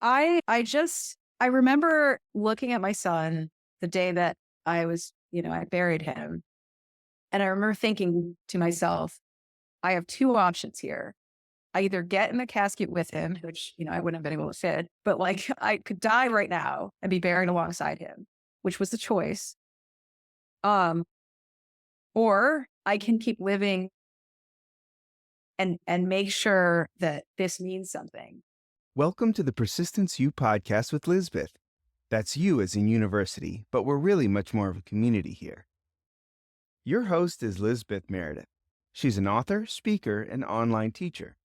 I remember looking at my son the day that I buried him. And I remember thinking to myself, I have two options here. I either get in the casket with him, which, I wouldn't have been able to fit, but like I could die right now and be buried alongside him, which was the choice. Um, or I can keep living and make sure that this means something. Welcome to the Persistence U podcast with Lizbeth. That's you as in university, but we're really much more of a community here. Your host is Lizbeth Meredith. She's an author, speaker, and online teacher.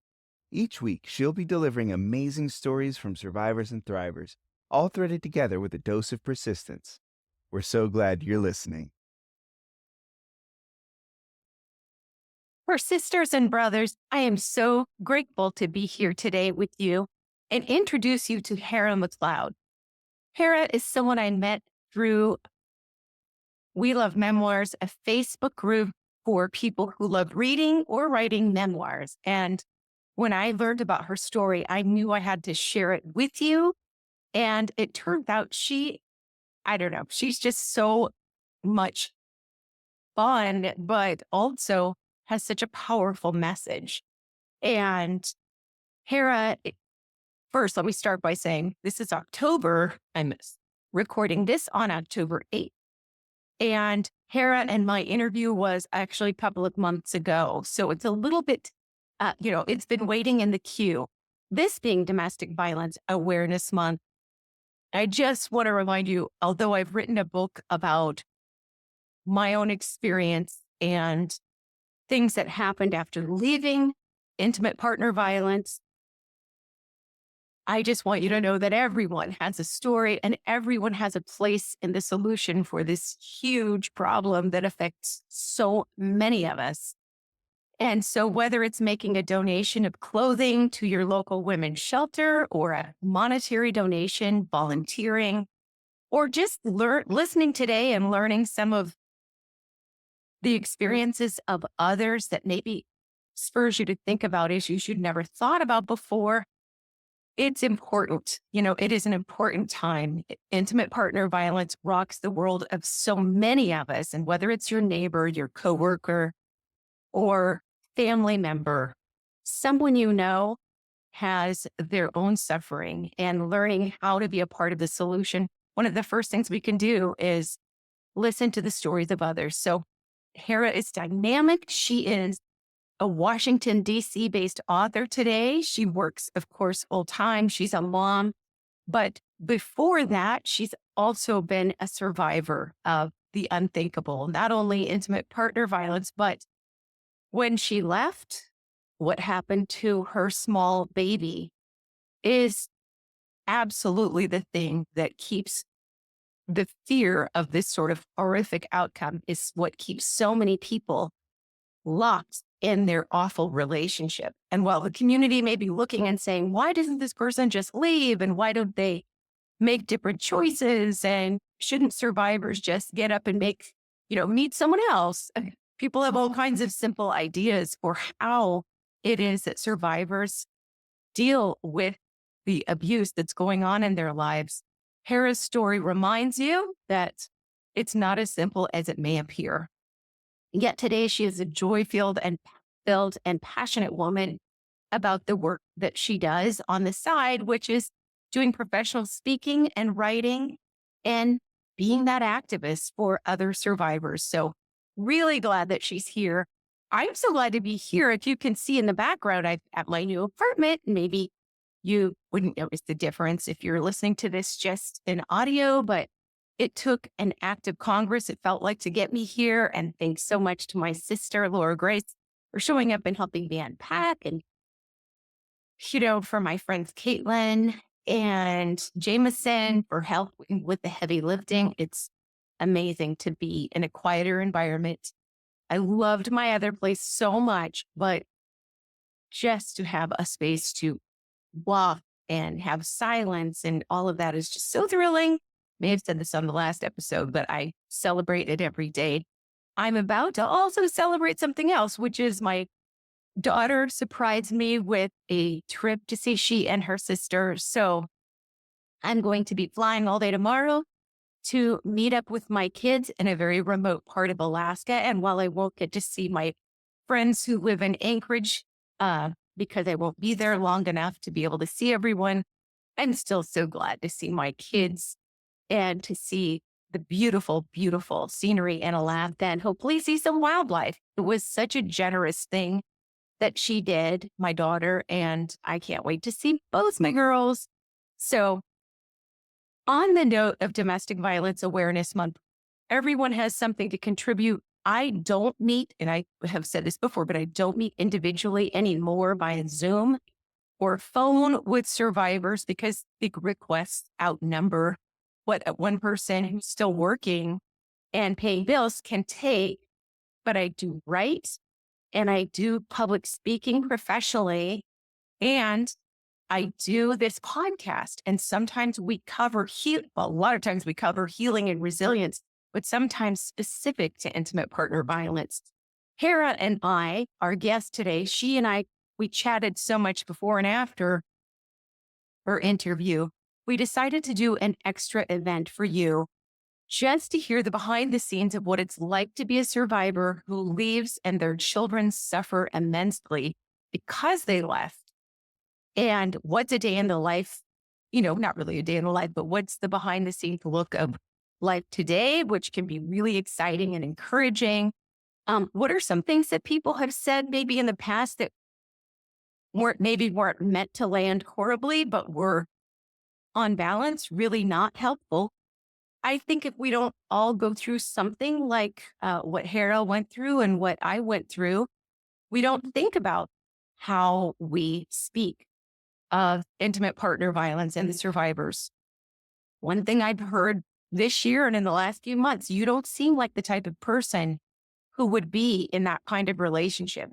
Each week, she'll be delivering amazing stories from survivors and thrivers, all threaded together with a dose of persistence. We're so glad you're listening. For sisters and brothers, I am so grateful to be here today with you and introduce you to Hera McLeod. Hera is someone I met through We Love Memoirs, a Facebook group for people who love reading or writing memoirs. And when I learned about her story, I knew I had to share it with you. And it turned out she's just so much fun, but also has such a powerful message. And Hera, first, let me start by saying this is October. I'm recording this on October 8th. And Hera and my interview was actually a couple of months ago. So it's a little bit, it's been waiting in the queue. This being Domestic Violence Awareness Month, I just want to remind you, although I've written a book about my own experience and things that happened after leaving intimate partner violence, I just want you to know that everyone has a story and everyone has a place in the solution for this huge problem that affects so many of us. And so whether it's making a donation of clothing to your local women's shelter or a monetary donation, volunteering, or just listening today and learning some of the experiences of others that maybe spurs you to think about issues you'd never thought about before, it's important. It is an important time. Intimate partner violence rocks the world of so many of us. And whether it's your neighbor, your coworker, or family member, someone you know has their own suffering, and learning how to be a part of the solution. One of the first things we can do is listen to the stories of others. So Hera is dynamic. She is a Washington, D.C. based author today. She works, of course, full time. She's a mom. But before that, she's also been a survivor of the unthinkable, not only intimate partner violence, but when she left, what happened to her small baby is absolutely the thing that keeps the fear of this sort of horrific outcome, is what keeps so many people locked in their awful relationship. And while the community may be looking and saying, why doesn't this person just leave? And why don't they make different choices? And shouldn't survivors just get up and meet someone else? People have all kinds of simple ideas for how it is that survivors deal with the abuse that's going on in their lives. Hera's story reminds you that it's not as simple as it may appear. Yet today she is a joy-filled and passionate woman about the work that she does on the side, which is doing professional speaking and writing and being that activist for other survivors. So really glad that she's here. I'm so glad to be here. If you can see in the background, I'm at my new apartment. Maybe you wouldn't notice the difference if you're listening to this just in audio, but it took an act of Congress, it felt like, to get me here. And thanks so much to my sister, Laura Grace, for showing up and helping me unpack. And, for my friends, Caitlin and Jameson, for helping with the heavy lifting. It's amazing to be in a quieter environment. I loved my other place so much, but just to have a space to walk and have silence and all of that is just so thrilling. May have said this on the last episode, but I celebrate it every day. I'm about to also celebrate something else, which is my daughter surprised me with a trip to see she and her sister. So I'm going to be flying all day tomorrow to meet up with my kids in a very remote part of Alaska. And while I won't get to see my friends who live in Anchorage, because I won't be there long enough to be able to see everyone, I'm still so glad to see my kids and to see the beautiful, beautiful scenery in Alaska and hopefully see some wildlife. It was such a generous thing that she did, my daughter, and I can't wait to see both my girls. So, on the note of Domestic Violence Awareness Month, everyone has something to contribute. I don't meet, and I have said this before, but I don't meet individually anymore via Zoom or phone with survivors because big requests outnumber what one person who's still working and paying bills can take. But I do write and I do public speaking professionally, and I do this podcast. And sometimes we cover a lot of times we cover healing and resilience, but sometimes specific to intimate partner violence. Hera and I, our guest today, she and I, we chatted so much before and after her interview. We decided to do an extra event for you just to hear the behind the scenes of what it's like to be a survivor who leaves and their children suffer immensely because they left. And what's a day in the life, not really a day in the life, but what's the behind the scenes look of life today, which can be really exciting and encouraging. What are some things that people have said maybe in the past that weren't meant to land horribly, but were on balance really not helpful? I think if we don't all go through something like what Hera went through and what I went through, we don't think about how we speak of intimate partner violence and the survivors. One thing I've heard this year and in the last few months, you don't seem like the type of person who would be in that kind of relationship.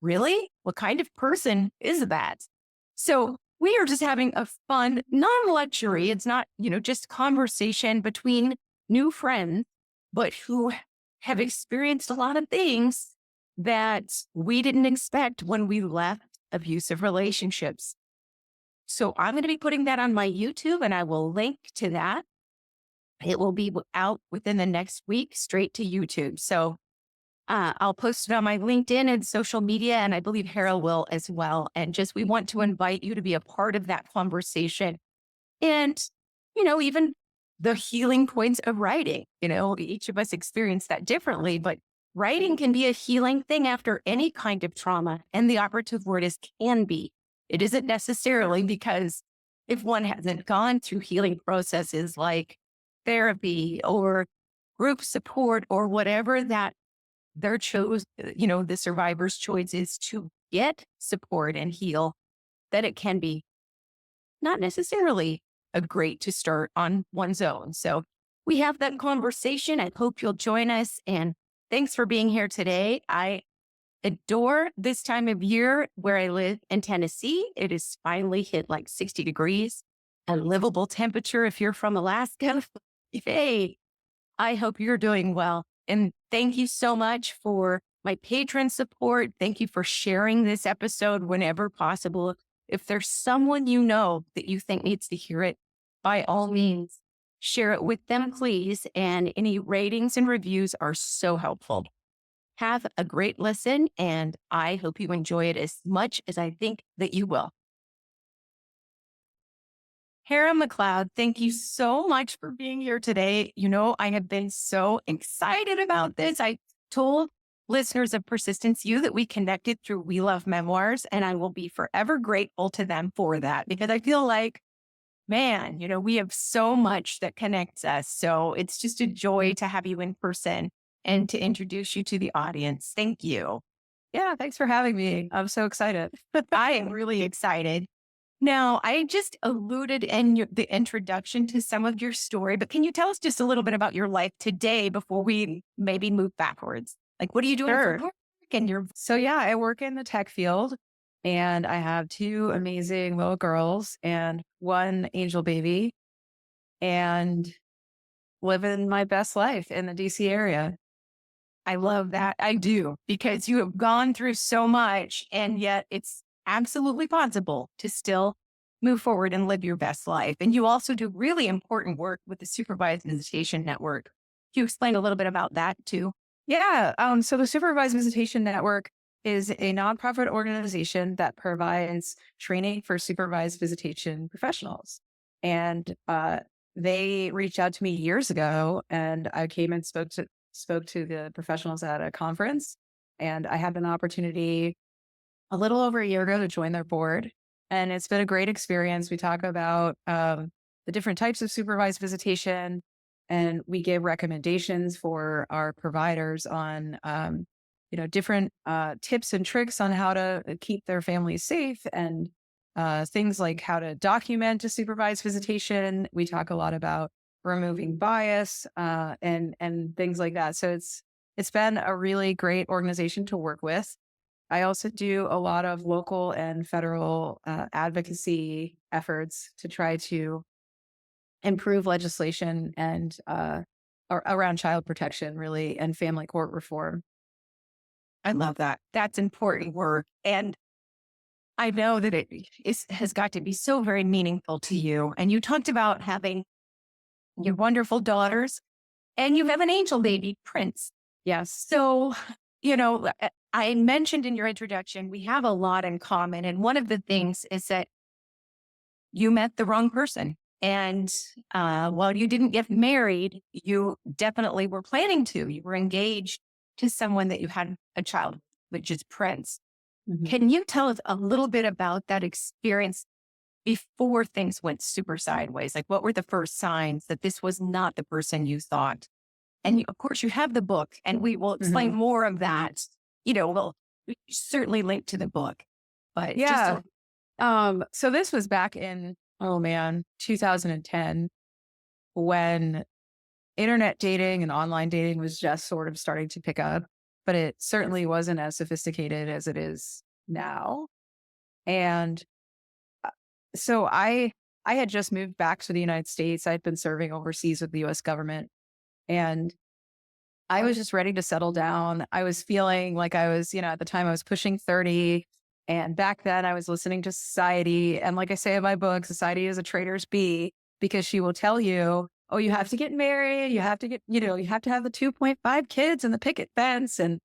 Really? What kind of person is that? So we are just having a fun, non-luxury. It's not, just conversation between new friends, but who have experienced a lot of things that we didn't expect when we left abusive relationships. So I'm going to be putting that on my YouTube and I will link to that. It will be out within the next week, straight to YouTube. So I'll post it on my LinkedIn and social media, and I believe Hera will as well. And we want to invite you to be a part of that conversation. And, even the healing points of writing, each of us experience that differently, but writing can be a healing thing after any kind of trauma. And the operative word is can be. It isn't necessarily, because if one hasn't gone through healing processes like therapy or group support or whatever that the survivor's choice is to get support and heal, that it can be not necessarily a great to start on one's own. So we have that conversation. I hope you'll join us. And thanks for being here today. I adore this time of year where I live in Tennessee. It has finally hit like 60 degrees, a livable temperature if you're from Alaska. Hey, I hope you're doing well. And thank you so much for my patron support. Thank you for sharing this episode whenever possible. If there's someone that you think needs to hear it, by all means, share it with them, please. And any ratings and reviews are so helpful. Have a great listen, and I hope you enjoy it as much as I think that you will. Hera McLeod, thank you so much for being here today. I have been so excited about this. I told listeners of Persistence U that we connected through We Love Memoirs, and I will be forever grateful to them for that, because I feel like, man, we have so much that connects us. So it's just a joy to have you in person and to introduce you to the audience. Thank you. Yeah, thanks for having me. I'm so excited. I am really excited. Now, I just alluded in the introduction to some of your story, but can you tell us just a little bit about your life today before we maybe move backwards? Like, what are you doing for work? And So yeah, I work in the tech field, and I have two amazing little girls and one angel baby, and living my best life in the DC area. I love that. I do, because you have gone through so much, and yet it's absolutely possible to still move forward and live your best life. And you also do really important work with the Supervised Visitation Network. Can you explain a little bit about that too? Yeah. So the Supervised Visitation Network is a nonprofit organization that provides training for supervised visitation professionals. And they reached out to me years ago, and I came and spoke to the professionals at a conference. And I had an opportunity a little over a year ago to join their board. And it's been a great experience. We talk about the different types of supervised visitation, and we give recommendations for our providers on, different tips and tricks on how to keep their families safe, and things like how to document a supervised visitation. We talk a lot about removing bias and things like that. So it's been a really great organization to work with. I also do a lot of local and federal advocacy efforts to try to improve legislation and around child protection, really, and family court reform. I love that. That's important work. And I know that has got to be so very meaningful to you. And you talked about having your wonderful daughters, and you have an angel baby, Prince. Yes. So, I mentioned in your introduction, we have a lot in common. And one of the things is that you met the wrong person. And while you didn't get married, you definitely were planning to. You were engaged to someone that you had a child, which is Prince. Mm-hmm. Can you tell us a little bit about that experience before things went super sideways? Like, what were the first signs that this was not the person you thought? And of course, you have the book, and we will explain more of that. We'll certainly link to the book. But yeah. So this was back in, 2010, when internet dating and online dating was just sort of starting to pick up, but it certainly wasn't as sophisticated as it is now. And so I had just moved back to the United States. I'd been serving overseas with the US government, and I was just ready to settle down. I was feeling like I was, at the time I was pushing 30. And back then I was listening to society. And like I say in my book, society is a traitor's bee, because she will tell you, oh, you have to get married. You have to get, you have to have the 2.5 kids and the picket fence and,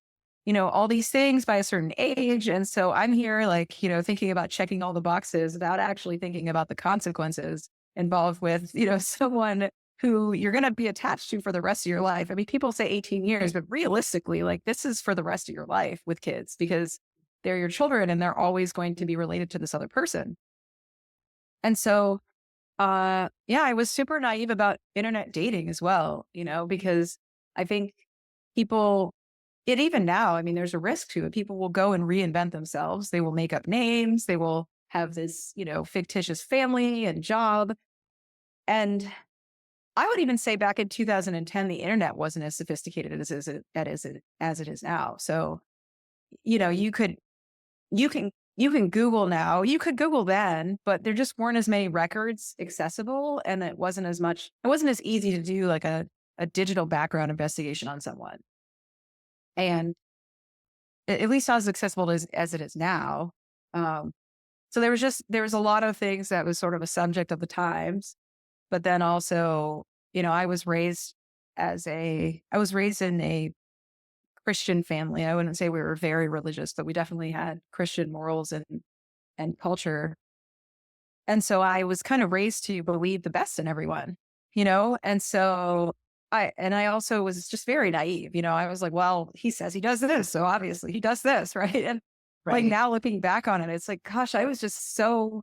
all these things by a certain age. And so I'm here like, thinking about checking all the boxes without actually thinking about the consequences involved with, someone who you're going to be attached to for the rest of your life. I mean, people say 18 years, but realistically, like, this is for the rest of your life with kids, because they're your children and they're always going to be related to this other person. And so, I was super naive about internet dating as well, because I think people, and even now, I mean, there's a risk to it. People will go and reinvent themselves. They will make up names. They will have this, fictitious family and job. And I would even say back in 2010, the internet wasn't as sophisticated as it is now. So, you can Google now. You could Google then, but there just weren't as many records accessible, and it wasn't as easy to do like a digital background investigation on someone. And at least not as accessible as it is now. So there was a lot of things that was sort of a subject of the times. But then also, I was raised in a Christian family. I wouldn't say we were very religious, but we definitely had Christian morals and culture. And so I was kind of raised to believe the best in everyone, And so I also was just very naive, I was like, well, he says he does this, so obviously he does this, right? And like now looking back on it, it's like, gosh, I was just so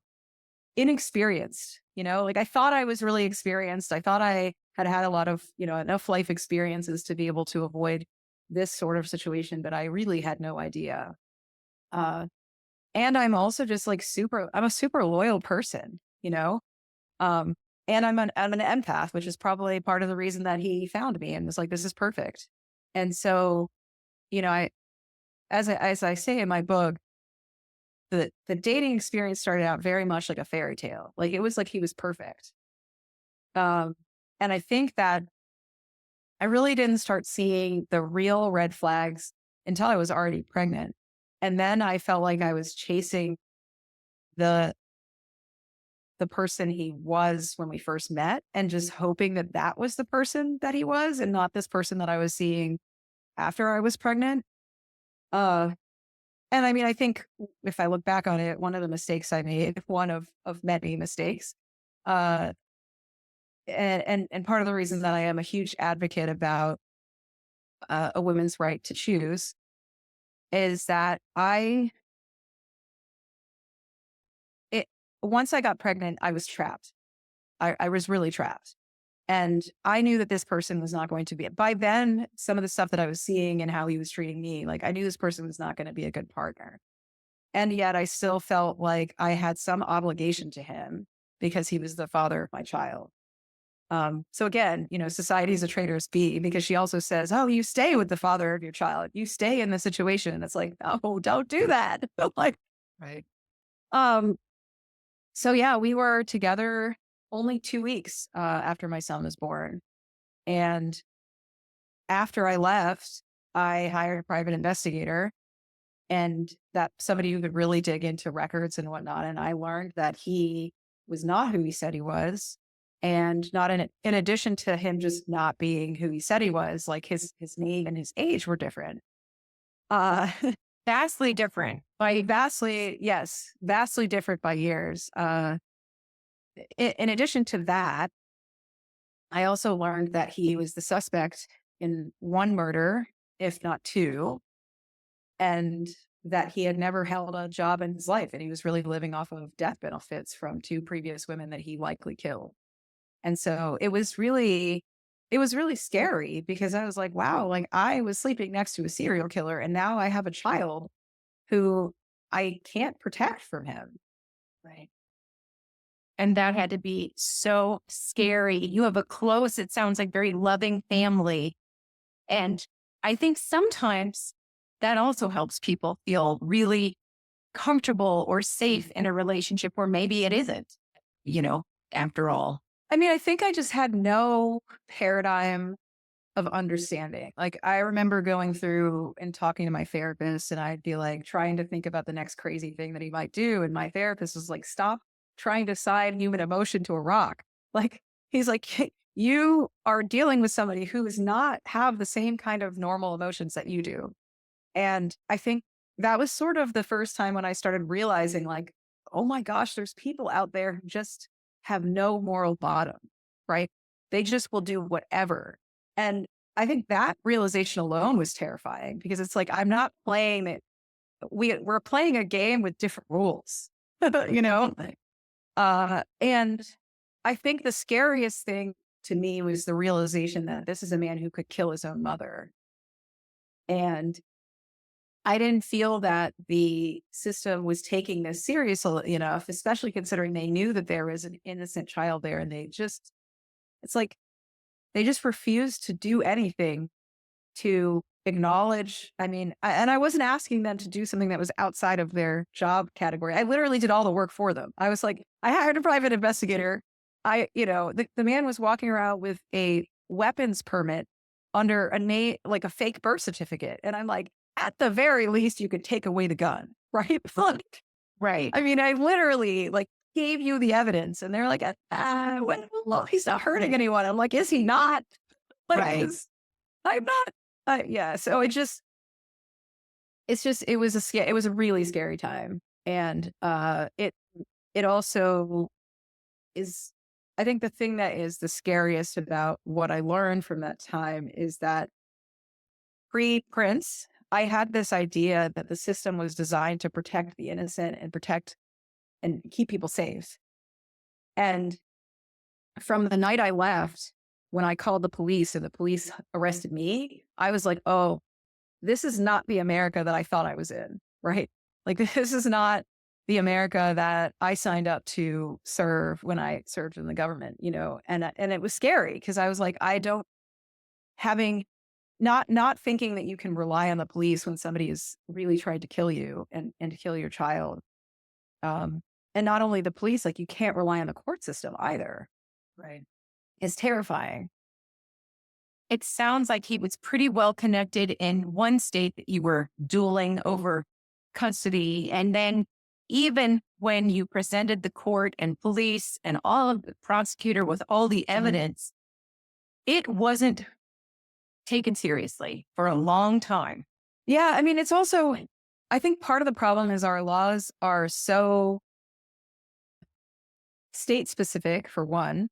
inexperienced, like I thought I was really experienced. I thought I had a lot of, enough life experiences to be able to avoid this sort of situation, but I really had no idea. And I'm also just like I'm a super loyal person, and I'm an empath, which is probably part of the reason that he found me and was like, this is perfect. And so, as I say in my book, the dating experience started out very much like a fairy tale. Like it was like he was perfect. And I think that I really didn't start seeing the real red flags until I was already pregnant. And then I felt like I was chasing the the person he was when we first met and just hoping that that was the person that he was and not this person that I was seeing after I was pregnant. Uh, and I mean, I think if I look back on it, one of the mistakes I made, one of many mistakes, uh, and part of the reason that I am a huge advocate about a woman's right to choose is that it once I got pregnant, I was trapped. I was really trapped. And I knew that this person was not going to be, by then, some of the stuff that I was seeing and how he was treating me, like I knew this person was not going to be a good partner. And yet I still felt like I had some obligation to him because he was the father of my child. So again, society is a traitor's bee because she also says, oh, you stay with the father of your child. You stay in the situation. And it's like, oh, don't do that. Like, Right. um, so yeah, we were together only 2 weeks after my son was born. And after I left, I hired a private investigator and that somebody who could really dig into records and whatnot. And I learned that he was not who he said he was. And not in addition to him just not being who he said he was, like his name and his age were different. Uh, Vastly different. vastly different by years. In addition to that, I also learned that he was the suspect in one murder, if not two, and that he had never held a job in his life. And he was really living off of death benefits from two previous women that he likely killed. And so it was really scary because I was like, wow, like I was sleeping next to a serial killer and now I have a child who I can't protect from him. Right. And that had to be so scary. You have a close, it sounds like very loving family. And I think sometimes that also helps people feel really comfortable or safe in a relationship where maybe it isn't, after all. I mean, I think I just had no paradigm of understanding. Like I remember going through and talking to my therapist and I'd be like trying to think about the next crazy thing that he might do. And my therapist was like, stop trying to sign human emotion to a rock. Like he's like, "Hey, you are dealing with somebody who does not have the same kind of normal emotions that you do." And I think that was sort of the first time when I started realizing like, oh my gosh, there's people out there who just have no moral bottom, right? They just will do whatever. And I think that realization alone was terrifying because it's like, I'm not playing it. We're playing a game with different rules, you know? And I think the scariest thing to me was the realization that this is a man who could kill his own mother. And I didn't feel that the system was taking this seriously enough, especially considering they knew that there was an innocent child there. And it's like, they just refused to do anything to acknowledge. I mean, and I wasn't asking them to do something that was outside of their job category. I literally did all the work for them. I was like, I hired a private investigator. The man was walking around with a weapons permit under a name, like a fake birth certificate. And I'm like, at the very least, you could take away the gun, right? Like, Right. I mean, I literally like gave you the evidence and they're like, well, he's not hurting anyone. I'm like, is he not? Like, Right. I'm not. Yeah. So it was a really scary time. And it also is, I think the thing that is the scariest about what I learned from that time is that pre-Prince, I had this idea that the system was designed to protect the innocent and protect and keep people safe. And from the night I left, when I called the police and the police arrested me, I was like, oh, this is not the America that I thought I was in, right? Like, this is not the America that I signed up to serve when I served in the government, and it was scary because I was like, not thinking that you can rely on the police when somebody is really trying to kill you and to kill your child. And not only the police, like you can't rely on the court system either. Right. It's terrifying. It sounds like he was pretty well connected in one state that you were dueling over custody. And then even when you presented the court and police and all of the prosecutor with all the evidence, it wasn't taken seriously for a long time. Yeah. I mean, it's also, I think part of the problem is our laws are so state specific, for one.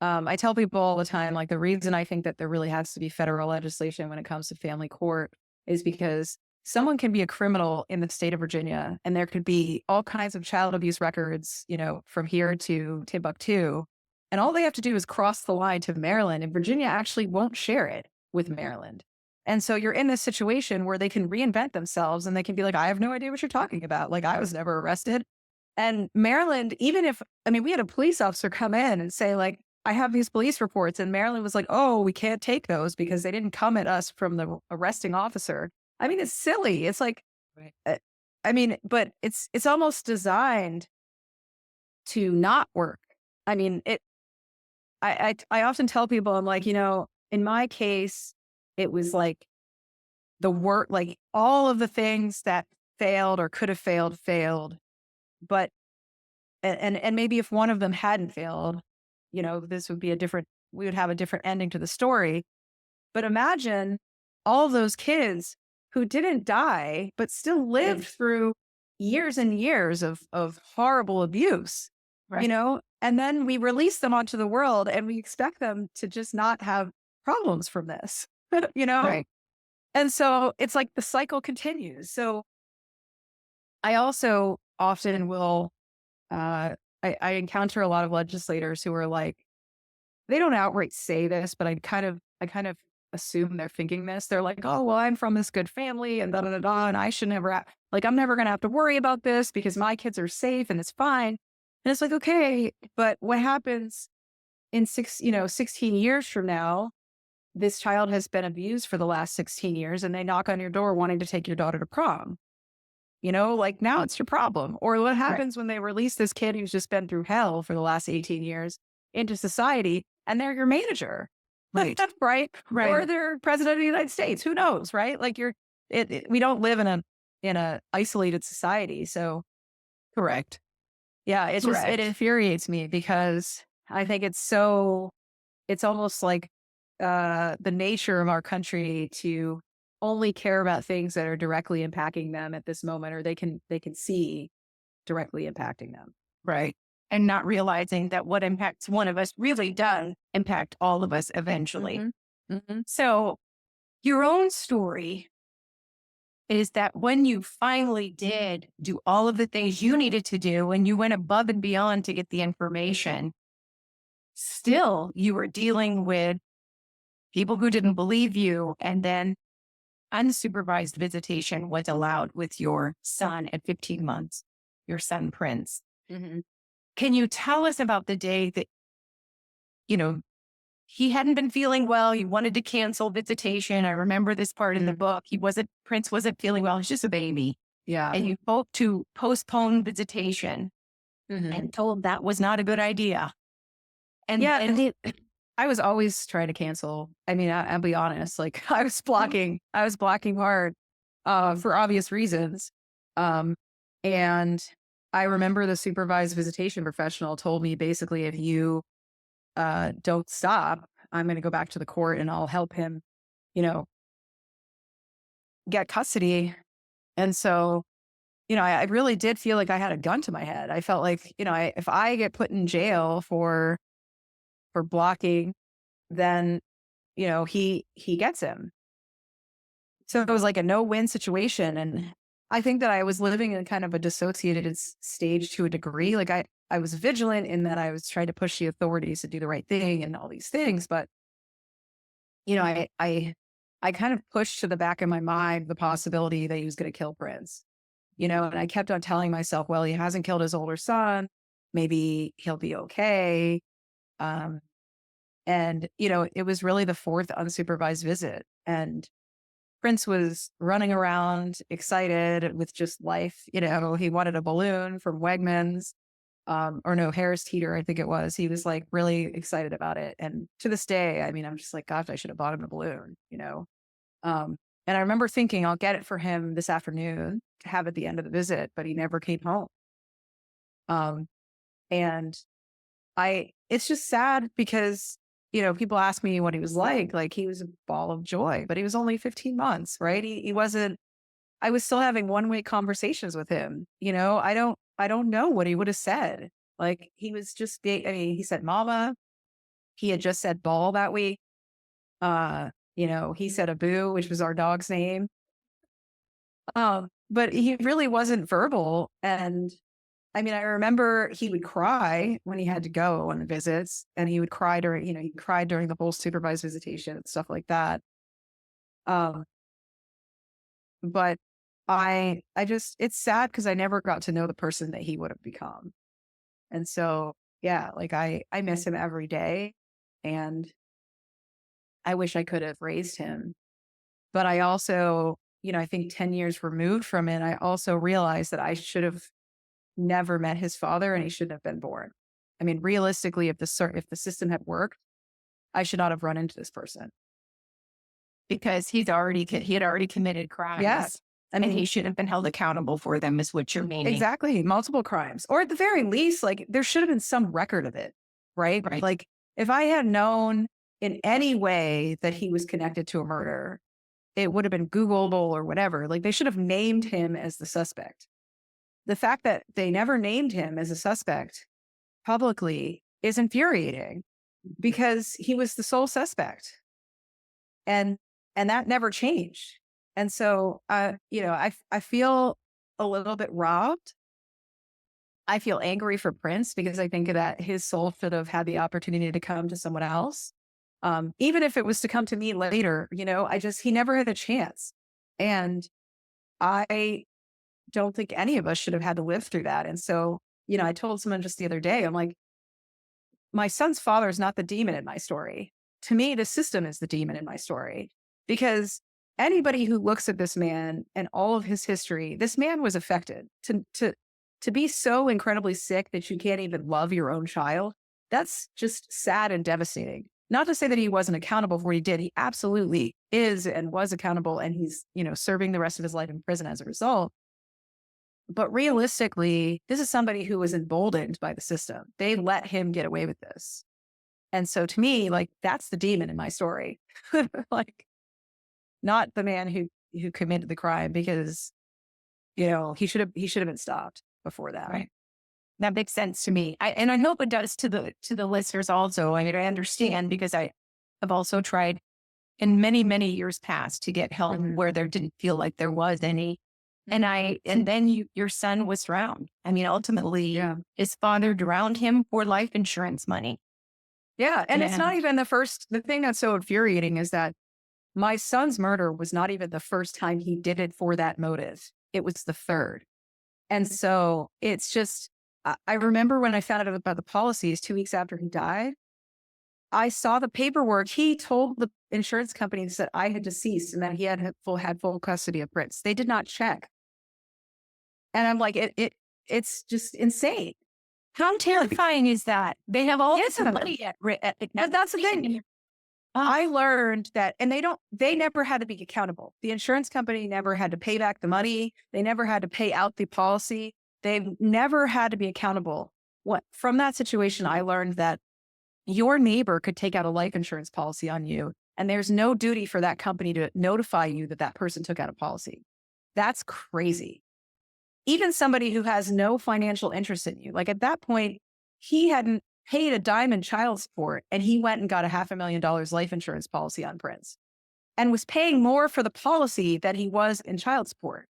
I tell people all the time, like, the reason I think that there really has to be federal legislation when it comes to family court is because someone can be a criminal in the state of Virginia and there could be all kinds of child abuse records, from here to Timbuktu. And all they have to do is cross the line to Maryland, and Virginia actually won't share it with Maryland. And so you're in this situation where they can reinvent themselves and they can be like, I have no idea what you're talking about. Like, I was never arrested. And Maryland, we had a police officer come in and say, like, I have these police reports, and Maryland was like, oh, we can't take those because they didn't come at us from the arresting officer. I mean, it's silly. It's like, Right. But it's almost designed to not work. I mean, I often tell people, I'm like, in my case, it was like the work, like all of the things that failed or could have failed. But, and maybe if one of them hadn't failed, this would be we would have a different ending to the story. But imagine all of those kids who didn't die, but still lived through years and years of horrible abuse, Right. And then we release them onto the world and we expect them to just not have problems from this, Right. And so it's like the cycle continues. So I also often will, I encounter a lot of legislators who are like, they don't outright say this, but I kind of assume they're thinking this. They're like, oh, well, I'm from this good family and da da da da, and I should never I'm never going to have to worry about this because my kids are safe and it's fine. And it's like, okay, but what happens in 16 years from now? This child has been abused for the last 16 years, and they knock on your door wanting to take your daughter to prom. Like, now it's your problem. Or what happens when they release this kid who's just been through hell for the last 18 years into society, and they're your manager, Right. right? Right. Or they're president of the United States. Who knows, right? Like, we don't live in a isolated society. So, Correct. yeah, it infuriates me because I think it's almost like the nature of our country to only care about things that are directly impacting them at this moment, or they can see directly impacting them. Right. And not realizing that what impacts one of us really does impact all of us eventually. Mm-hmm. Mm-hmm. So your own story is that when you finally did do all of the things you needed to do and you went above and beyond to get the information, still you were dealing with people who didn't believe you. And then unsupervised visitation was allowed with your son at 15 months, your son, Prince. Mm-hmm. Can you tell us about the day that, he hadn't been feeling well. He wanted to cancel visitation. I remember this part in the book. Prince wasn't feeling well. He's just a baby. Yeah. And you spoke to postpone visitation Mm-hmm. and told that was not a good idea. And I was always trying to cancel. I mean, I'll be honest, like I was blocking hard, for obvious reasons. And I remember the supervised visitation professional told me basically, if you don't stop, I'm going to go back to the court and I'll help him, get custody. And so, I really did feel like I had a gun to my head. I felt like, if I get put in jail for blocking, then, he gets him. So it was like a no-win situation. And I think that I was living in kind of a dissociated stage to a degree. Like I was vigilant in that I was trying to push the authorities to do the right thing and all these things. But, I kind of pushed to the back of my mind the possibility that he was going to kill Prince, and I kept on telling myself, well, he hasn't killed his older son. Maybe he'll be okay. And, it was really the fourth unsupervised visit. And Prince was running around excited with just life. He wanted a balloon from Wegmans, or no, Harris Teeter, I think it was. He was like really excited about it. And to this day, I mean, I'm just like, gosh, I should have bought him a balloon, And I remember thinking, I'll get it for him this afternoon to have at the end of the visit, but he never came home. Um, and it's just sad because, people ask me what he was like he was a ball of joy, but he was only 15 months, right? He wasn't, I was still having one-way conversations with him. I don't know what he would have said. Like he was just he said mama. He had just said ball that week. He said Abu, which was our dog's name. But he really wasn't verbal. And I remember he would cry when he had to go on the visits, and he would cry during, he cried during the whole supervised visitation and stuff like that. Um, but I just, it's sad because I never got to know the person that he would have become. And so, yeah, like I miss him every day, and I wish I could have raised him. But I also, I think 10 years removed from it, I also realized that I should have never met his father and he shouldn't have been born. Realistically, if the system had worked, I should not have run into this person. Because he had already committed crimes. Yes. And he should have been held accountable for them, is what you're meaning. Exactly. Multiple crimes. Or at the very least, like there should have been some record of it, right? Right. Like if I had known in any way that he was connected to a murder, it would have been Googleable or whatever. Like they should have named him as the suspect. The fact that they never named him as a suspect publicly is infuriating because he was the sole suspect. And that never changed. And so, I feel a little bit robbed. I feel angry for Prince because I think that his soul should have had the opportunity to come to someone else. Even if it was to come to me later, he never had a chance. And I don't think any of us should have had to live through that. And so, I told someone just the other day, I'm like, my son's father is not the demon in my story. To me, the system is the demon in my story, because anybody who looks at this man and all of his history, this man was affected to be so incredibly sick that you can't even love your own child. That's just sad and devastating. Not to say that he wasn't accountable for what he did. He absolutely is and was accountable. And he's, serving the rest of his life in prison as a result. But realistically, this is somebody who was emboldened by the system. They let him get away with this. And so to me, like, that's the demon in my story. Like, not the man who committed the crime, because, he should have been stopped before that. Right. That makes sense to me. And I hope it does to the listeners also. I understand, because I have also tried in many, many years past to get help where there didn't feel like there was any. And then your son was drowned. Ultimately, his father drowned him for life insurance money. Yeah. And it's not even the thing that's so infuriating is that my son's murder was not even the first time he did it for that motive. It was the third. And so it's just, I remember when I found out about the policies 2 weeks after he died, I saw the paperwork. He told the insurance companies that I had deceased and that he had full custody of Prince. They did not check. And I'm like, it's just insane. How terrifying is that? They have all this money and that's the thing. I learned that, and they never had to be accountable. The insurance company never had to pay back the money. They never had to pay out the policy. They've never had to be accountable. From that situation, I learned that your neighbor could take out a life insurance policy on you, and there's no duty for that company to notify you that person took out a policy. That's crazy. Even somebody who has no financial interest in you, like at that point, he hadn't paid a dime in child support, and he went and got a $500,000 life insurance policy on Prince and was paying more for the policy than he was in child support.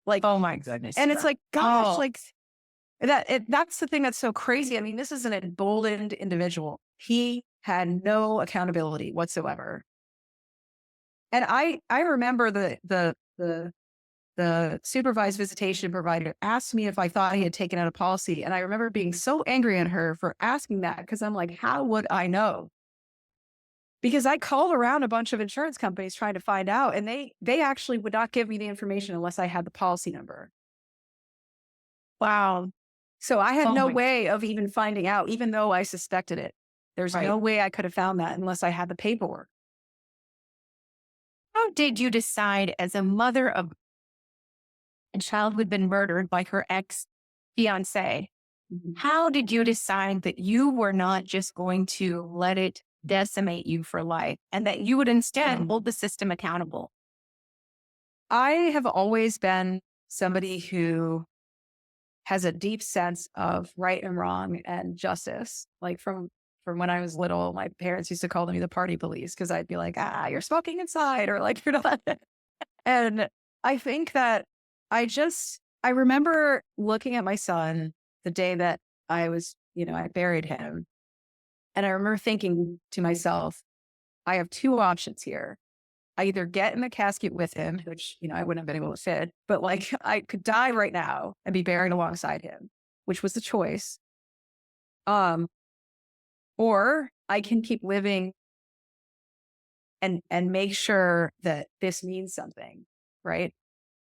Like, oh my goodness. And it's like, gosh, like that's the thing that's so crazy. This is an emboldened individual. He had no accountability whatsoever. And I remember the supervised visitation provider asked me if I thought he had taken out a policy. And I remember being so angry at her for asking that, because I'm like, how would I know? Because I called around a bunch of insurance companies trying to find out, and they actually would not give me the information unless I had the policy number. Wow. So I had no way of even finding out, even though I suspected it. There's no way I could have found that unless I had the paperwork. How did you decide, as a mother of a child who had been murdered by her ex fiance, Mhm. how did you decide that you were not just going to let it decimate you for life and that you would instead hold the system accountable? I have always been somebody who has a deep sense of right and wrong and justice. Like from when I was little, my parents used to call me the party police because I'd be like, you're smoking inside, or like you're not. And I think that I remember looking at my son the day that I buried him. And I remember thinking to myself, I have two options here. I either get in the casket with him, which, I wouldn't have been able to fit, but like I could die right now and be buried alongside him, which was the choice. Um, or I can keep living and make sure that this means something. Right.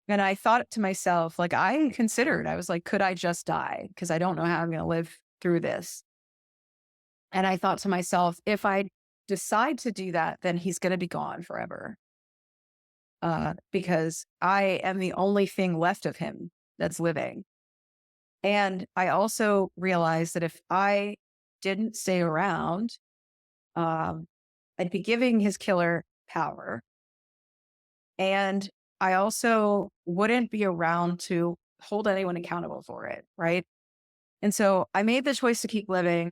And I thought to myself, like I was like, could I just die? Because I don't know how I'm going to live through this. And I thought to myself, if I decide to do that, then he's going to be gone forever. Because I am the only thing left of him that's living. And I also realized that if I didn't stay around, um, I'd be giving his killer power. And I also wouldn't be around to hold anyone accountable for it. Right. And so I made the choice to keep living.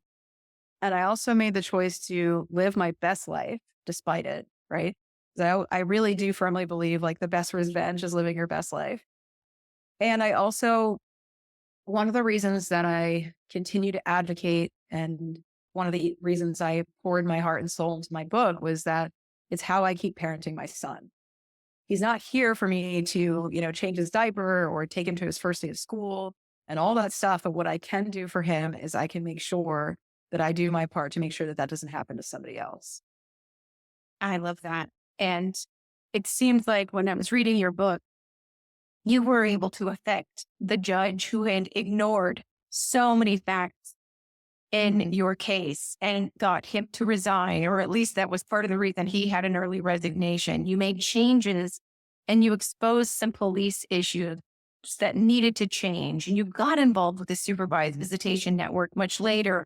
And I also made the choice to live my best life despite it. Right. So I really do firmly believe like the best revenge is living your best life. And I also, one of the reasons that I continue to advocate and one of the reasons I poured my heart and soul into my book was that it's how I keep parenting my son. He's not here for me to, change his diaper or take him to his first day of school and all that stuff. But what I can do for him is I can make sure that I do my part to make sure that that doesn't happen to somebody else. I love that. And it seems like when I was reading your book, you were able to affect the judge who had ignored so many facts in your case and got him to resign, or at least that was part of the reason he had an early resignation. You made changes and you exposed some police issues that needed to change. And you got involved with the supervised visitation network much later.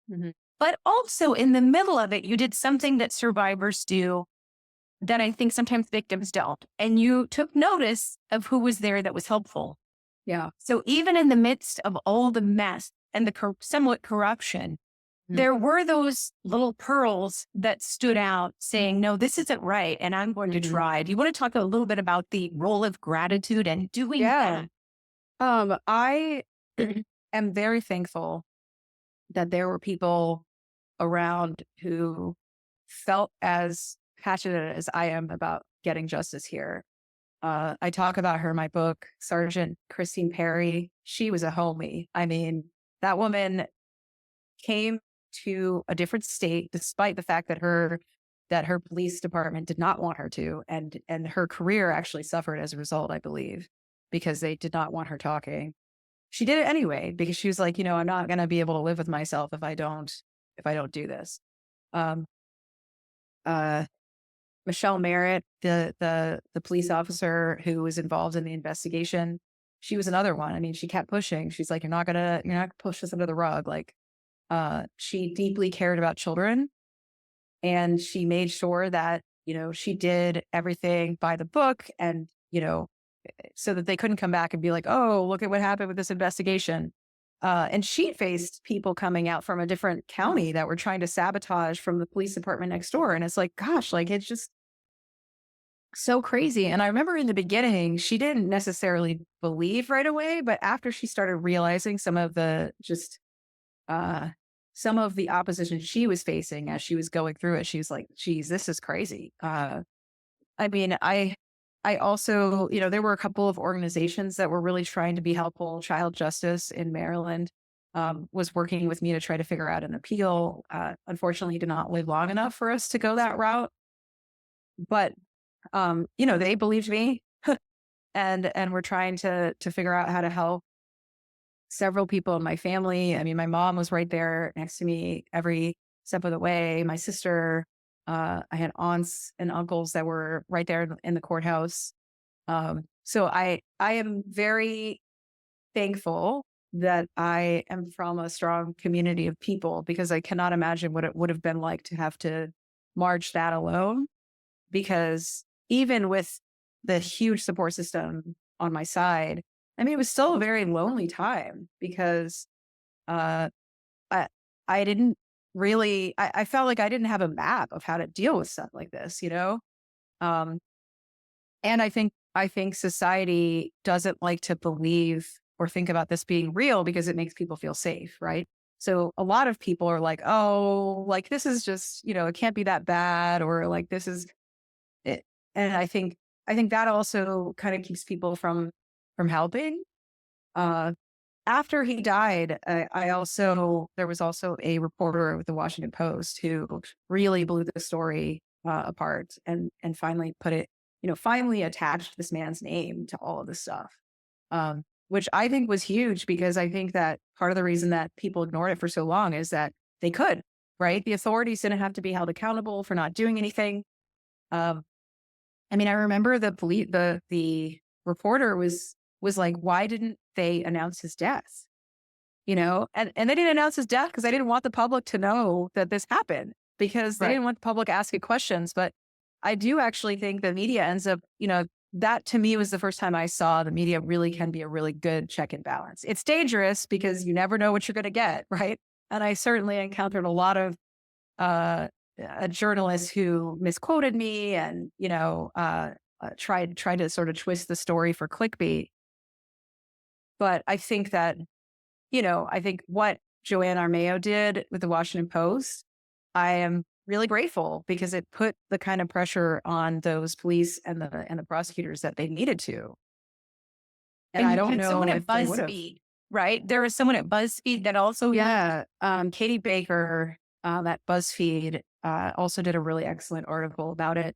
Mm-hmm. But also in the middle of it, you did something that survivors do that I think sometimes victims don't. And you took notice of who was there that was helpful. Yeah. So even in the midst of all the mess and the somewhat corruption, there were those little pearls that stood out saying, no, this isn't right. And I'm going to try. Do you want to talk a little bit about the role of gratitude and doing that? I am very thankful that there were people around who felt as passionate as I am about getting justice here. I talk about her in my book, Sergeant Christine Perry. She was a homie. I mean, that woman came to a different state despite the fact that her police department did not want her to, and her career actually suffered as a result, I believe, because they did not want her talking. She did it anyway because she was like, I'm not going to be able to live with myself if I don't do this. Um, uh, Michelle Merritt, the police officer who was involved in the investigation, she was another one. I mean, she kept pushing. She's like, you're not gonna push this under the rug. Like, she deeply cared about children, and she made sure that she did everything by the book, and so that they couldn't come back and be like, oh, look at what happened with this investigation. And she faced people coming out from a different county that were trying to sabotage from the police department next door. And it's like, gosh, like it's just so crazy. And I remember in the beginning, she didn't necessarily believe right away, but after she started realizing some of the opposition she was facing as she was going through it, she was like, geez, this is crazy. I mean, I also, there were a couple of organizations that were really trying to be helpful. Child Justice in Maryland was working with me to try to figure out an appeal. Unfortunately, did not live long enough for us to go that route. But, they believed me and were trying to figure out how to help several people in my family. I mean, my mom was right there next to me every step of the way. My sister, I had aunts and uncles that were right there in the courthouse. So I am very thankful that I am from a strong community of people, because I cannot imagine what it would have been like to have to march that alone. Because even with the huge support system on my side, I mean, it was still a very lonely time because uh, I, I didn't really, I felt like I didn't have a map of how to deal with stuff like this, you know? Um, and I think society doesn't like to believe or think about this being real because it makes people feel safe, right? So a lot of people are like, "Oh, like this is just, it can't be that bad," or like this is it. And I think that also kind of keeps people from helping. Uh After he died, I also there was also a reporter with the Washington Post who really blew the story apart and finally put it, finally attached this man's name to all of this stuff, which I think was huge because I think that part of the reason that people ignored it for so long is that they could, right? The authorities didn't have to be held accountable for not doing anything. Um, I mean, I remember the reporter was like, "Why didn't they announce his death?" And they didn't announce his death because they didn't want the public to know that this happened, because they Right. didn't want the public asking questions. But I do actually think the media ends up, that to me was the first time I saw the media really can be a really good check and balance. It's dangerous because you never know what you're going to get, right? And I certainly encountered a lot of uh, journalists who misquoted me and, tried to sort of twist the story for clickbait. But I think that, I think what Joanne Armeo did with the Washington Post, I am really grateful because it put the kind of pressure on those police and the prosecutors that they needed to. And And I you don't had know someone at if they would have. BuzzFeed, right? There was someone at BuzzFeed that also, Yeah, Katie Baker, at BuzzFeed, also did a really excellent article about it,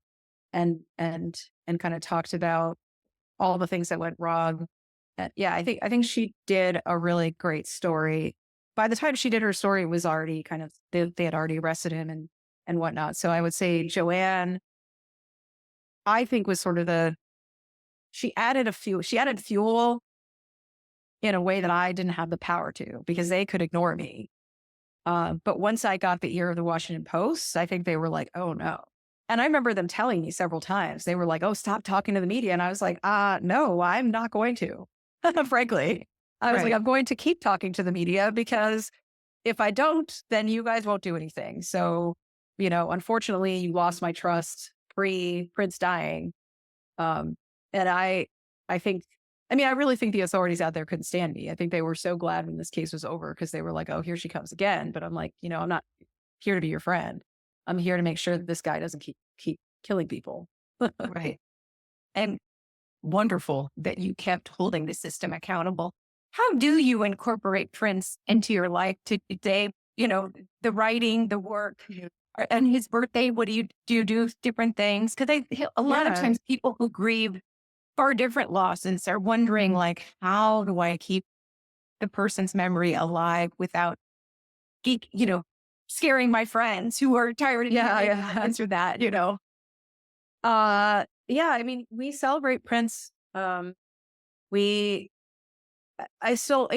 and kind of talked about all the things that went wrong. Yeah, I think she did a really great story. By the time she did her story, it was already kind of they had already arrested him and whatnot. So I would say Joanne, I think, was sort of she added fuel in a way that I didn't have the power to, because they could ignore me. But once I got the ear of the Washington Post, I think they were like, "Oh no." And I remember them telling me several times, they were like, "Oh, stop talking to the media." And I was like, no, I'm not going to." Frankly, I was like, right. "I'm going to keep talking to the media because if I don't, then you guys won't do anything." So, unfortunately, you lost my trust pre Prince dying. Um, and I think, I mean, I really think the authorities out there couldn't stand me. I think they were so glad when this case was over because they were like, "Oh, here she comes again." But I'm like, I'm not here to be your friend. I'm here to make sure that this guy doesn't keep killing people. Right. And wonderful that you kept holding the system accountable. How do you incorporate Prince into your life to today? The writing, the work, and his birthday. What do? You do different things? Because a lot of Yeah. times people who grieve for different losses are wondering, like, how do I keep the person's memory alive without, geek, scaring my friends who are tired of Yeah, hearing yeah. answer that. Yeah, I mean, we celebrate Prince. We I still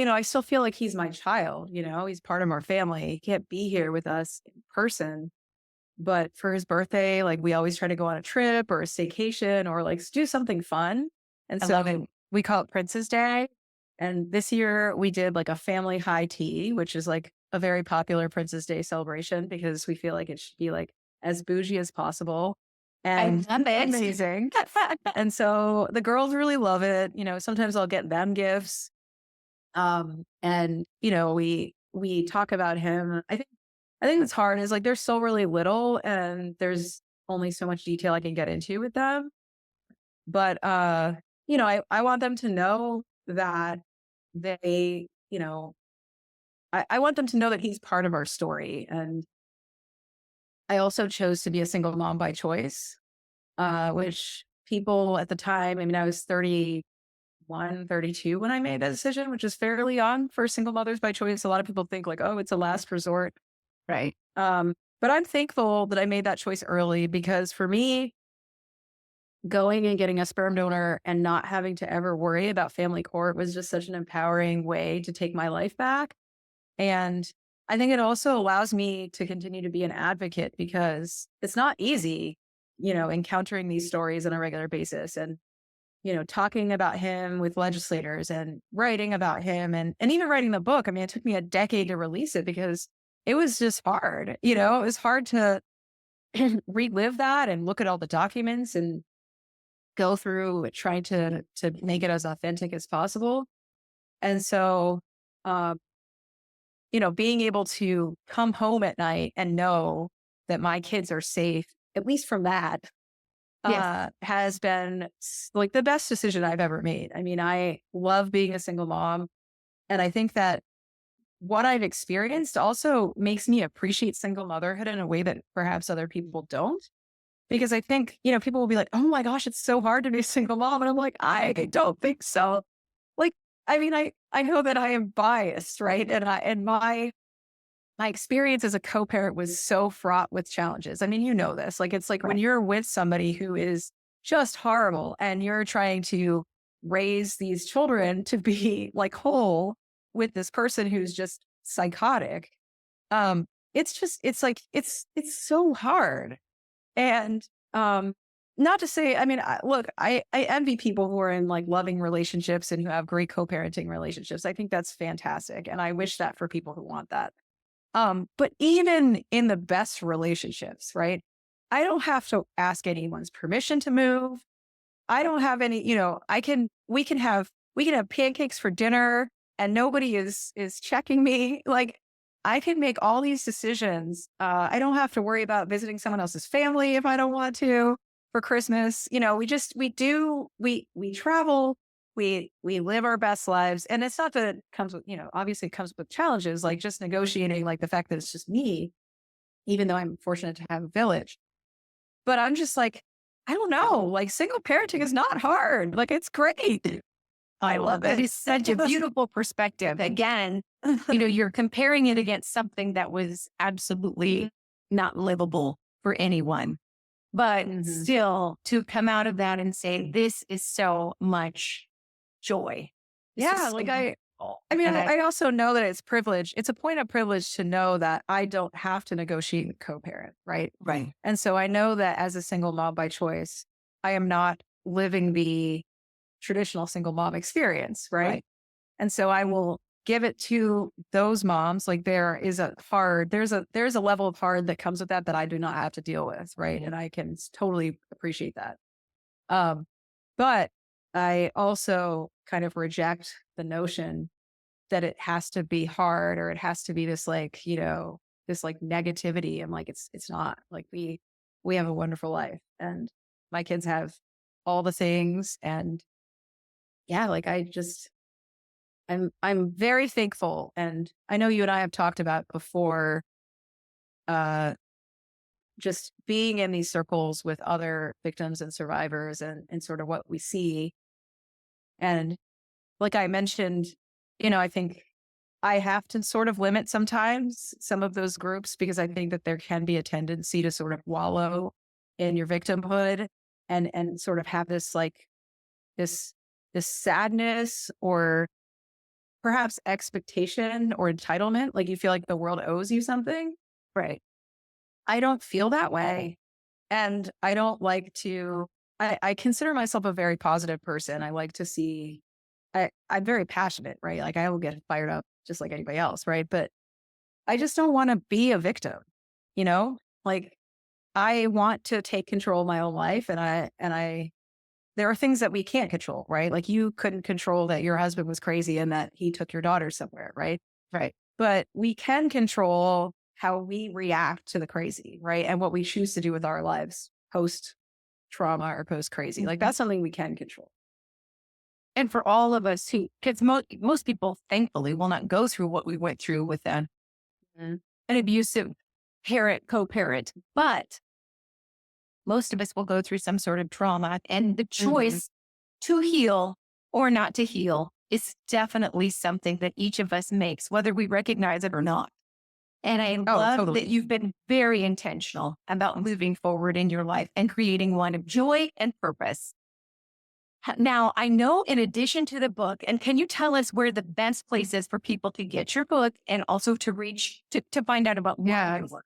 feel like he's my child, he's part of our family. He can't be here with us in person. But for his birthday, like, we always try to go on a trip or a staycation or like do something fun. And I love it. so we call it Prince's Day. And this year we did like a family high tea, which is like a very popular Prince's Day celebration because we feel like it should be like as bougie as possible I and love it. amazing. And so the girls really love it. Sometimes I'll get them gifts. And we talk about him. I think it's hard is like they're still really little and there's only so much detail I can get into with them. But I want them to know that they, I want them to know that he's part of our story. And I also chose to be a single mom by choice, which people at the time, I mean, I was 31, 32 when I made that decision, which is fairly young for single mothers by choice. A lot of people think like, oh, it's a last resort. Right. But I'm thankful that I made that choice early because for me, going and getting a sperm donor and not having to ever worry about family court was just such an empowering way to take my life back. And I think it also allows me to continue to be an advocate because it's not easy, encountering these stories on a regular basis and, talking about him with legislators and writing about him and even writing the book. I mean, it took me a decade to release it because it was just hard. It was hard to relive that and look at all the documents and go through trying to make it as authentic as possible. And so, being able to come home at night and know that my kids are safe, at least from that, Yes. has been like the best decision I've ever made. I mean, I love being a single mom. And I think that what I've experienced also makes me appreciate single motherhood in a way that perhaps other people don't. Because I think, people will be like, oh my gosh, it's so hard to be a single mom. And I'm like, I don't think so. Like, I mean, I know that I am biased, right? And my experience as a co-parent was so fraught with challenges. I mean, this. Like, it's like when Right. you're with somebody who is just horrible and you're trying to raise these children to be like whole with this person who's just psychotic. It's so hard. And not to say, I mean, I envy people who are in like loving relationships and who have great co-parenting relationships. I think that's fantastic. And I wish that for people who want that. But even in the best relationships, right? I don't have to ask anyone's permission to move. I don't have any, we can have pancakes for dinner and nobody is checking me. Like I can make all these decisions. I don't have to worry about visiting someone else's family if I don't want to for Christmas. We travel, we live our best lives. And it's not that it comes with, obviously it comes with challenges, like just negotiating, like the fact that it's just me, even though I'm fortunate to have a village. But I'm just like, I don't know, like single parenting is not hard. Like it's great. I love That it. is such a beautiful perspective. Again, you're comparing it against something that was absolutely not livable for anyone. But Mhm. still to come out of that and say, this is so much joy. This is Yeah, so like wonderful. I mean, And I also know that it's privilege. It's a point of privilege to know that I don't have to negotiate with co-parent, right? right. And so I know that as a single mom by choice, I am not living the traditional single mom experience, right? Right. And so I will give it to those moms. Like there's a level of hard that comes with that I do not have to deal with, right? And I can totally appreciate that. Um, but I also kind of reject the notion that it has to be hard or it has to be this like, this like negativity. I'm like, it's not like we have a wonderful life and my kids have all the things. And yeah, like I'm very thankful. And I know you and I have talked about before, uh, just being in these circles with other victims and survivors and sort of what we see. And like I mentioned, I think I have to sort of limit sometimes some of those groups because I think that there can be a tendency to sort of wallow in your victimhood and sort of have this like this this sadness or perhaps expectation or entitlement, like you feel like the world owes you something. Right. I don't feel that way. And I don't like to, I consider myself a very positive person. I like to see, I'm very passionate, right? Like I will get fired up just like anybody else, right? But I just don't want to be a victim, you know? Like I want to take control of my own life there are things that we can't control, right? Like you couldn't control that your husband was crazy and that he took your daughter somewhere, right? Right. But we can control how we react to the crazy, right? And what we choose to do with our lives post trauma or post crazy. Like Mhm. that's something we can control. And for all of us who, because most people, thankfully, will not go through what we went through with Mhm. an abusive parent, co-parent, but most of us will go through some sort of trauma. And the Mhm. choice to heal or not to heal is definitely something that each of us makes, whether we recognize it or not. And I Oh, love totally. that you've been very intentional about moving forward in your life and creating one of joy and purpose. Now, I know in addition to the book, and can you tell us where the best place is for people to get your book and also to reach to find out about more of Yeah. your work?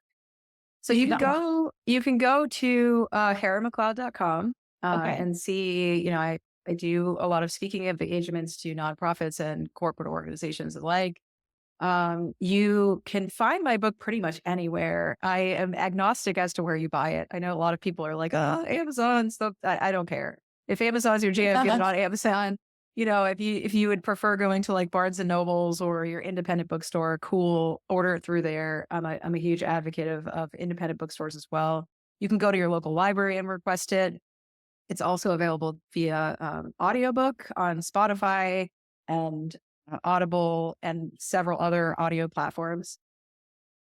So you can go to heramcleod.com Okay. and see, I do a lot of speaking engagements to nonprofits and corporate organizations alike. You can find my book pretty much anywhere. I am agnostic as to where you buy it. I know a lot of people are like, Amazon stuff. I don't care. If Amazon's your jam, get it on Amazon. If you would prefer going to like Barnes and Nobles or your independent bookstore, cool, order it through there. I'm a huge advocate of independent bookstores as well. You can go to your local library and request it. It's also available via audiobook on Spotify and Audible and several other audio platforms.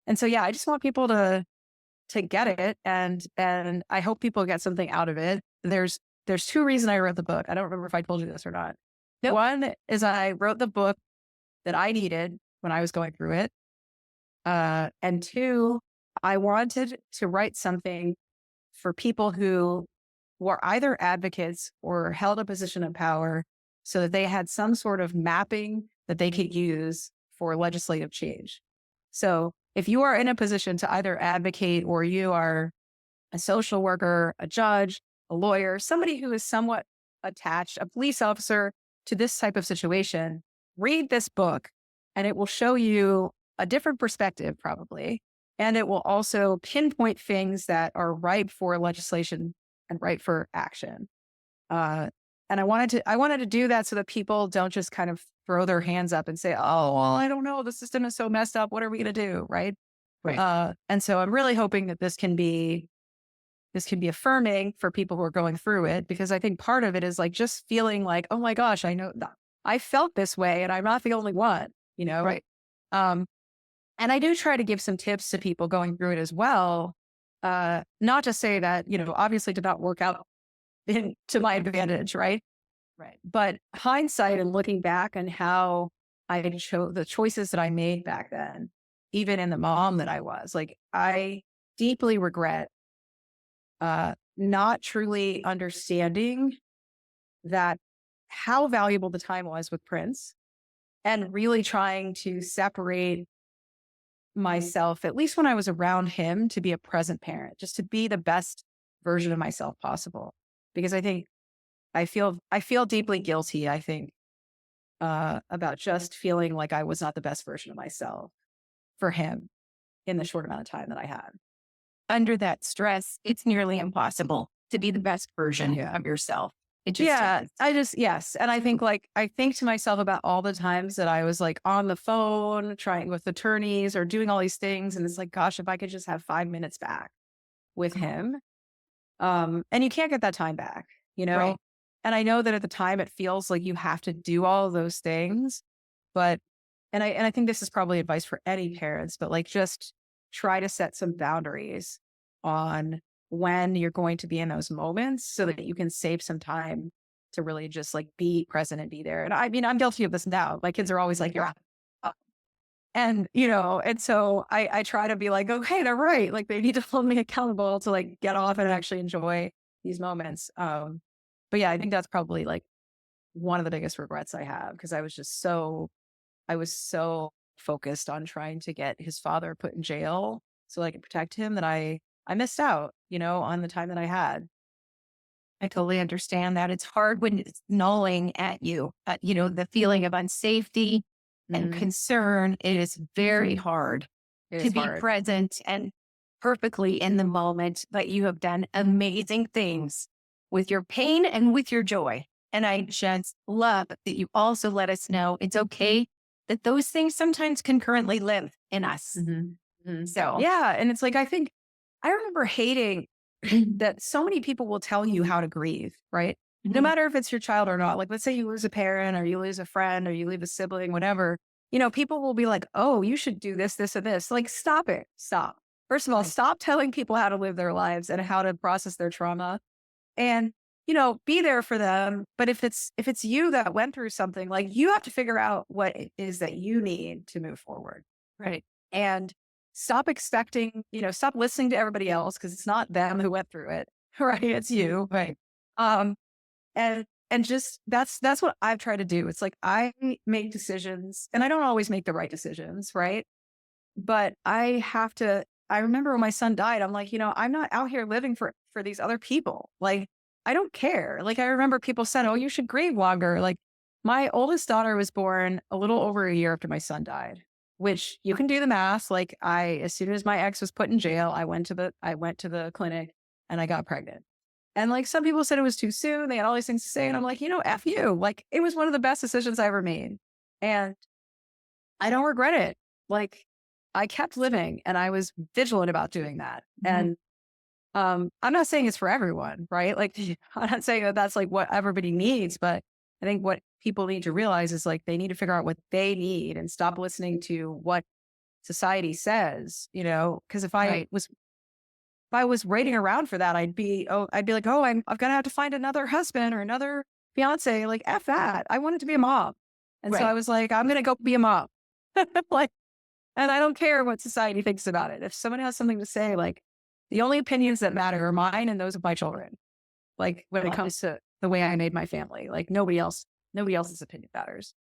And so, yeah, I just want people to get it, and I hope people get something out of it. There's two reasons I wrote the book. I don't remember if I told you this or not. Nope. One is I wrote the book that I needed when I was going through it. And two, I wanted to write something for people who were either advocates or held a position of power so that they had some sort of mapping that they could use for legislative change. So if you are in a position to either advocate or you are a social worker, a judge, a lawyer, somebody who is somewhat attached, a police officer to this type of situation, read this book and it will show you a different perspective probably. And it will also pinpoint things that are ripe for legislation and ripe for action. And I wanted to do that so that people don't just kind of throw their hands up and say, oh, well, I don't know. The system is so messed up. What are we going to do? Right. Right. And so I'm really hoping that this can be affirming for people who are going through it, because I think part of it is like just feeling like, oh my gosh, I know that I felt this way and I'm not the only one, Right. And I do try to give some tips to people going through it as well. Not to say that, obviously did not work out to my advantage, right? Right. But hindsight and looking back on how I chose the choices that I made back then, even in the mom that I was, like, I deeply regret not truly understanding that how valuable the time was with Prince and really trying to separate myself, at least when I was around him, to be a present parent, just to be the best version of myself possible. Because I think I feel deeply guilty, I think, about just feeling like I was not the best version of myself for him in the short amount of time that I had. Under that stress, it's nearly impossible to be the best version of yourself. It just Yes. And I think I think to myself about all the times that I was like on the phone trying with attorneys or doing all these things. And it's like, gosh, if I could just have 5 minutes back with him. And you can't get that time back, Right. And I know that at the time it feels like you have to do all of those things, but, and I think this is probably advice for any parents, but like, just try to set some boundaries on when you're going to be in those moments so that you can save some time to really just like be present and be there. And I mean, I'm guilty of this now. My kids are always like, you're up. And, and so I try to be like, okay, they're right. Like they need to hold me accountable to like get off and actually enjoy these moments. But yeah, I think that's probably like one of the biggest regrets I have, because I was so focused on trying to get his father put in jail so I could protect him that I missed out, on the time that I had. I totally understand that. It's hard when it's gnawing at you, the feeling of unsafety and Mhm. concern. It is very hard It to is be hard. present and perfectly in the moment, but you have done amazing things with your pain and with your joy. And I just love that you also let us know it's okay that those things sometimes concurrently live in us. Mhm. Mhm. So, Yeah. And it's like, I remember hating that so many people will tell you how to grieve, right? No mhm, matter if it's your child or not. Like, let's say you lose a parent or you lose a friend or you leave a sibling, whatever, people will be like, oh, you should do this, this, and this. Like, stop it. Stop. First of all, right, stop telling people how to live their lives and how to process their trauma. And, be there for them. But if it's you that went through something, like, you have to figure out what it is that you need to move forward. right. And stop expecting, stop listening to everybody else because it's not them who went through it, right? It's you. Right. Um, and just that's what I've tried to do. It's like I make decisions and I don't always make the right decisions, right? But I remember when my son died, I'm like, I'm not out here living for these other people. Like, I don't care. Like, I remember people said, oh, you should grieve longer. Like, my oldest daughter was born a little over a year after my son died, which you can do the math. Like, as soon as my ex was put in jail, I went to the clinic and I got pregnant. And like some people said it was too soon. They had all these things to say. And I'm like, F you. Like, it was one of the best decisions I ever made. And I don't regret it. Like, I kept living and I was vigilant about doing that. And I'm not saying it's for everyone, right? Like, I'm not saying that that's like what everybody needs, but I think what people need to realize is like they need to figure out what they need and stop listening to what society says, because if I was waiting around for that, I'd be like, oh, I've got to have to find another husband or another fiance. Like, F that. I wanted to be a mom. And so I was like, I'm going to go be a mom. Like, and I don't care what society thinks about it. If someone has something to say, like, the only opinions that matter are mine and those of my children. Like, when it comes to the way I made my family, like nobody else's opinion matters.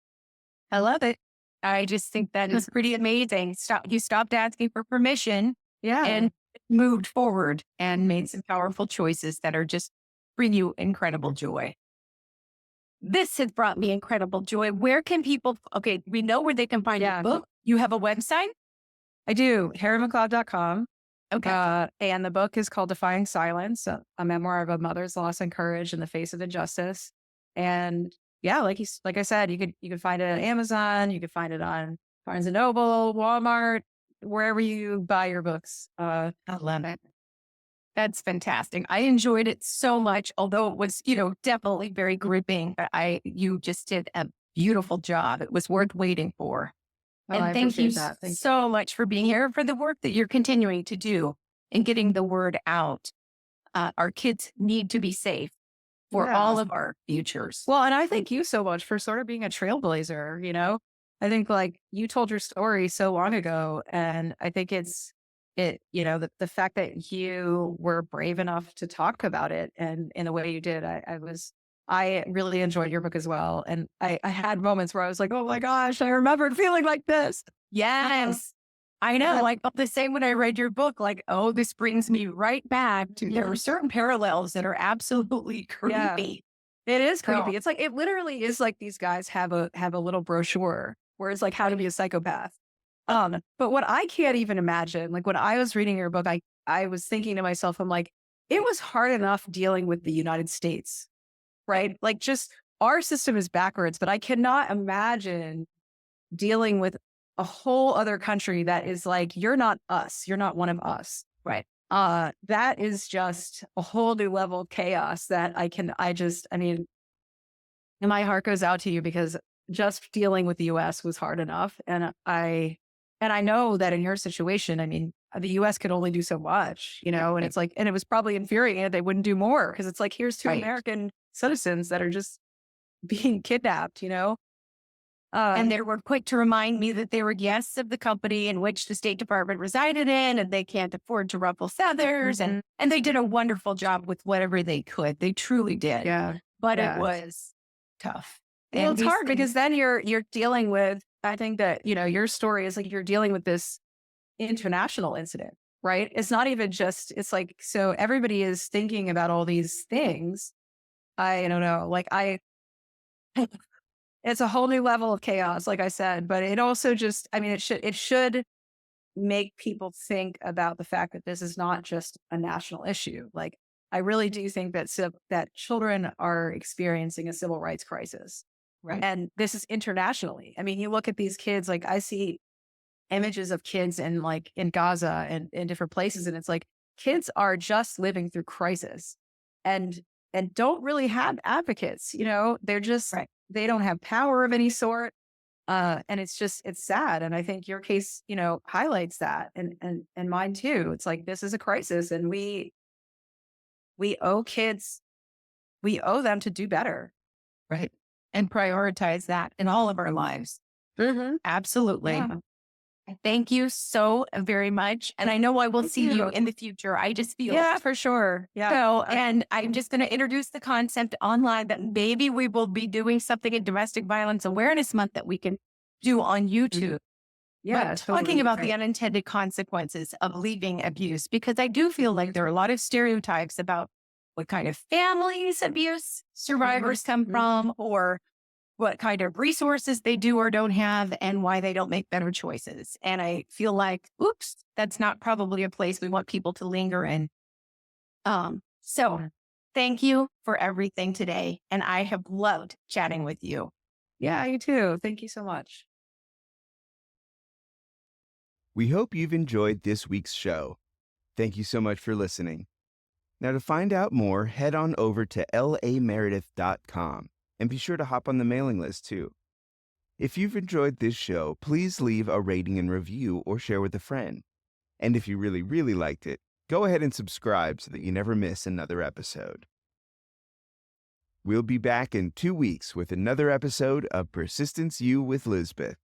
I love it. I just think that is pretty amazing. You stopped asking for permission and moved forward and made some powerful choices that are just bring you incredible joy. This has brought me incredible joy. Where can people, we know where they can find your book. You have a website? I do, hearihonor.com. Okay. And the book is called Defying Silence, a memoir of a mother's loss and courage in the face of injustice. And yeah, like I said, you could find it at Amazon, you could find it on Barnes and Noble, Walmart, wherever you buy your books. I love it. That's fantastic. I enjoyed it so much, although it was, definitely very gripping. But you just did a beautiful job. It was worth waiting for. And thank you so much for being here, for the work that you're continuing to do and getting the word out. Our kids need to be safe for all of our futures. Well, and I thank you so much for sort of being a trailblazer, I think like you told your story so long ago, and I think the fact that you were brave enough to talk about it and in the way you did, I really enjoyed your book as well. And I had moments where I was like, oh my gosh, I remembered feeling like this. Yes. I know. Like the same when I read your book, like, oh, this brings me right back to there are certain parallels that are absolutely creepy. Yeah, it is creepy. It's like, it literally is like these guys have a little brochure where it's like how to be a psychopath. But what I can't even imagine, like when I was reading your book, I was thinking to myself, I'm like, it was hard enough dealing with the United States, right? Like just our system is backwards, but I cannot imagine dealing with a whole other country that is like, you're not us. You're not one of us. Right. That is just a whole new level of chaos that and my heart goes out to you because just dealing with the US was hard enough. And I know that in your situation, the US could only do so much, and it's like, and it was probably infuriating that they wouldn't do more because it's like, here's two American citizens that are just being kidnapped, and they were quick to remind me that they were guests of the company in which the State Department resided in, and they can't afford to ruffle feathers. And they did a wonderful job with whatever they could. They truly did. Yeah. But it was tough. Well, it's hard because then you're dealing with, I think that, your story is like, you're dealing with this international incident, right? It's not even just, it's like, so everybody is thinking about all these things. I don't know, like it's a whole new level of chaos, like I said, but it also just, it should make people think about the fact that this is not just a national issue. Like, I really do think that children are experiencing a civil rights crisis. Right. And this is internationally. You look at these kids, like I see images of kids in Gaza and in different places. And it's like, kids are just living through crisis and don't really have advocates, they're just, they don't have power of any sort. And it's sad. And I think your case, highlights that and mine too. It's like, this is a crisis and we owe them to do better. Right. And prioritize that in all of our lives. Mm-hmm. Absolutely. Yeah. Thank you so very much. And I know I will see you in the future. I just feel Yeah, for sure. Yeah. so, and I'm just going to introduce the concept online that maybe we will be doing something in Domestic Violence Awareness Month that we can do on YouTube. Yeah. But talking about the unintended consequences of leaving abuse, because I do feel like there are a lot of stereotypes about what kind of families abuse survivors come from, or what kind of resources they do or don't have, and why they don't make better choices. And I feel like, oops, that's not probably a place we want people to linger in. So thank you for everything today. And I have loved chatting with you. Yeah, you too. Thank you so much. We hope you've enjoyed this week's show. Thank you so much for listening. Now, to find out more, head on over to lameredith.com and be sure to hop on the mailing list too. If you've enjoyed this show, please leave a rating and review or share with a friend. And if you really, really liked it, go ahead and subscribe so that you never miss another episode. We'll be back in 2 weeks with another episode of Persistence U with Lizbeth.